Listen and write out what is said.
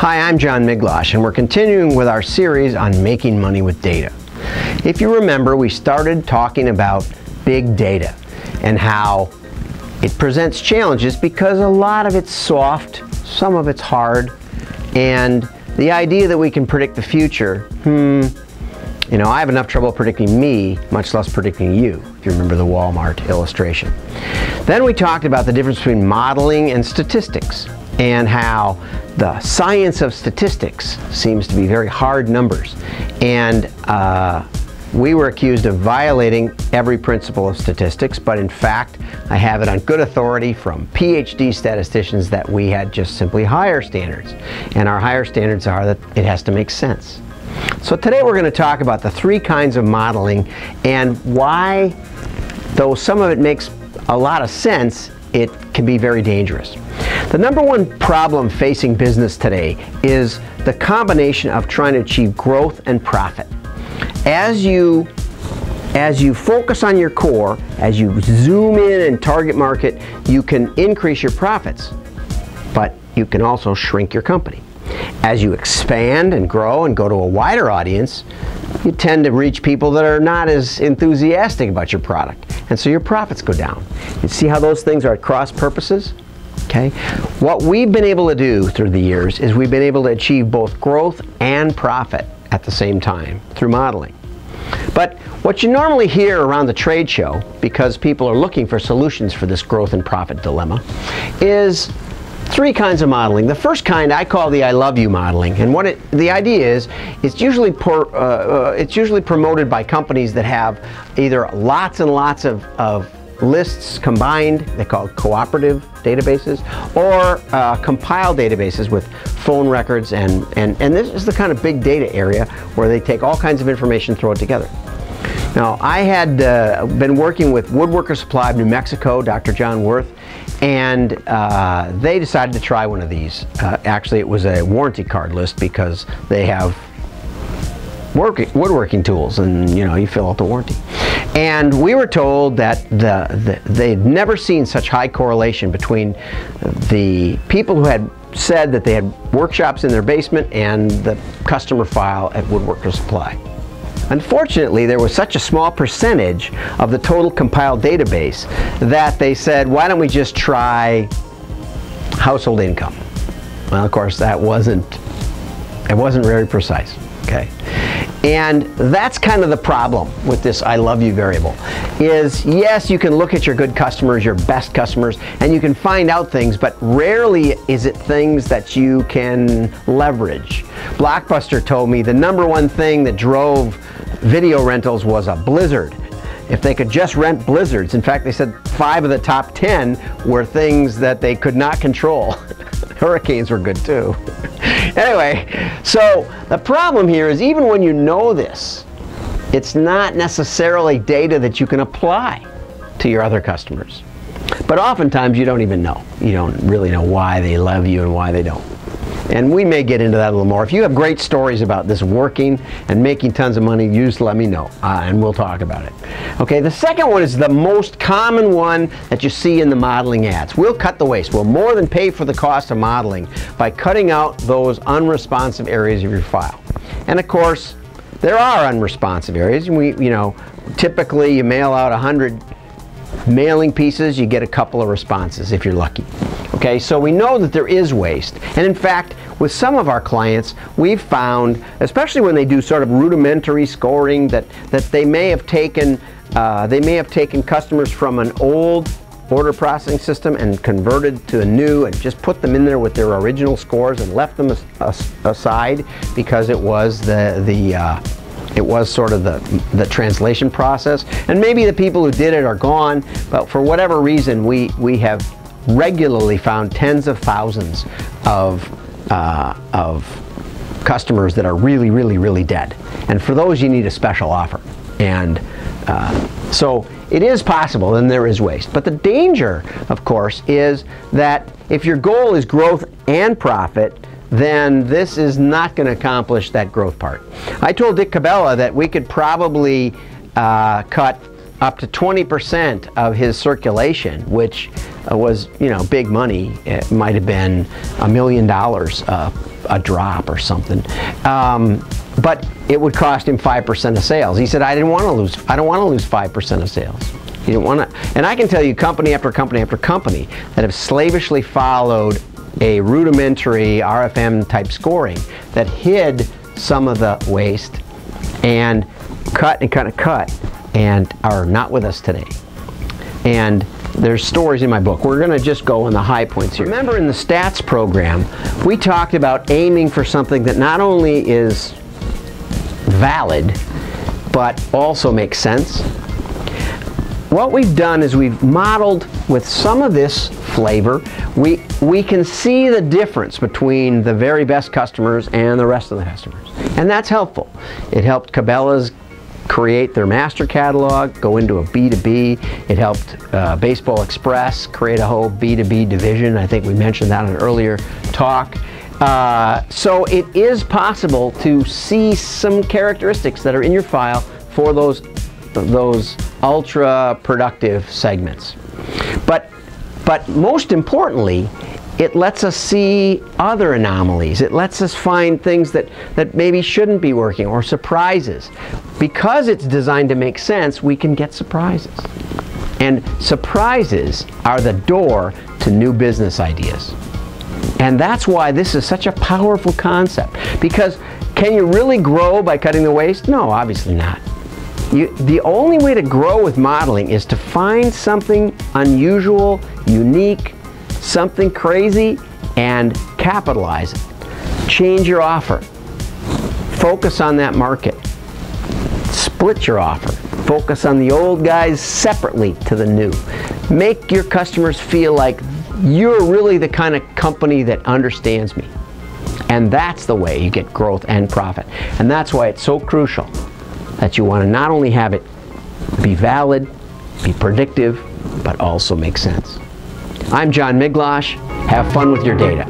Hi, I'm John Miglosh, and we're continuing with our series on making money with data. If you remember, we started talking about big data and how it presents challenges because a lot of it's soft, some of it's hard, and the idea that we can predict the future, you know, I have enough trouble predicting me, much less predicting you, if you remember the Walmart illustration. Then we talked about the difference between modeling and statistics, and how the science of statistics seems to be very hard numbers. And we were accused of violating every principle of statistics, but in fact, I have it on good authority from PhD statisticians that we had just simply higher standards. And our higher standards are that it has to make sense. So today we're going to talk about the three kinds of modeling and why, though some of it makes a lot of sense, it can be very dangerous. The number one problem facing business today is the combination of trying to achieve growth and profit. As you focus on your core, as you zoom in and target market, you can increase your profits, but you can also shrink your company. As you expand and grow and go to a wider audience, you tend to reach people that are not as enthusiastic about your product, and so your profits go down. You see how those things are at cross purposes? Okay? What we've been able to do through the years is we've been able to achieve both growth and profit at the same time through modeling. But what you normally hear around the trade show, because people are looking for solutions for this growth and profit dilemma, is three kinds of modeling. The first kind I call the I love you modeling, and the idea is it's usually promoted by companies that have either lots and lots of lists combined, they call it cooperative databases, or compiled databases with phone records, and this is the kind of big data area where they take all kinds of information, throw it together. Now, I had been working with Woodworker Supply of New Mexico, Dr. John Worth, and they decided to try one of these. Actually, it was a warranty card list because they have woodworking tools, and you know, you fill out the warranty. And we were told that they'd never seen such high correlation between the people who had said that they had workshops in their basement and the customer file at Woodworker Supply. Unfortunately, there was such a small percentage of the total compiled database that they said, why don't we just try household income? Well, of course, it wasn't very precise, okay? And that's kind of the problem with this I love you variable, is yes, you can look at your good customers, your best customers, and you can find out things, but rarely is it things that you can leverage. Blockbuster told me the number one thing that drove video rentals was a blizzard. If they could just rent blizzards, in fact, they said 5 of the top 10 were things that they could not control. Hurricanes were good too. Anyway, so the problem here is even when you know this, it's not necessarily data that you can apply to your other customers. But oftentimes you don't even know. You don't really know why they love you and why they don't. And we may get into that a little more. If you have great stories about this working and making tons of money, you just let me know, and we'll talk about it. Okay, the second one is the most common one that you see in the modeling ads. We'll cut the waste. We'll more than pay for the cost of modeling by cutting out those unresponsive areas of your file. And of course, there are unresponsive areas. Typically you mail out 100 mailing pieces, you get a couple of responses if you're lucky. Okay, so we know that there is waste, and in fact, with some of our clients, we've found, especially when they do sort of rudimentary scoring, that they may have taken customers from an old order processing system and converted to a new, and just put them in there with their original scores and left them aside because it was sort of the translation process, and maybe the people who did it are gone, but for whatever reason, we have regularly found tens of thousands of customers that are really, really, really dead. And for those, you need a special offer. And so it is possible, and there is waste. But the danger, of course, is that if your goal is growth and profit, then this is not going to accomplish that growth part. I told Dick Cabela that we could probably cut up to 20% of his circulation, which was, big money. It might have been $1 million a drop or something. But it would cost him 5% of sales. He said, I don't want to lose 5% of sales. He didn't want to, and I can tell you company after company after company that have slavishly followed a rudimentary RFM type scoring that hid some of the waste and cut and are not with us today. And there's stories in my book. We're going to just go on the high points here. Remember in the stats program, we talked about aiming for something that not only is valid, but also makes sense. What we've done is we've modeled with some of this flavor. We can see the difference between the very best customers and the rest of the customers. And that's helpful. It helped Cabela's create their master catalog, go into a B2B. It helped Baseball Express create a whole B2B division. I think we mentioned that in an earlier talk. So it is possible to see some characteristics that are in your file for those ultra productive segments. But most importantly, it lets us see other anomalies. It lets us find things that maybe shouldn't be working, or surprises. Because it's designed to make sense, we can get surprises. And surprises are the door to new business ideas. And that's why this is such a powerful concept. Because can you really grow by cutting the waste? No, obviously not. The only way to grow with modeling is to find something unusual, unique, something crazy, and capitalize it. Change your offer. Focus on that market. Split your offer. Focus on the old guys separately to the new. Make your customers feel like you're really the kind of company that understands me. And that's the way you get growth and profit. And that's why it's so crucial that you want to not only have it be valid, be predictive, but also make sense. I'm John Miglosh. Have fun with your data.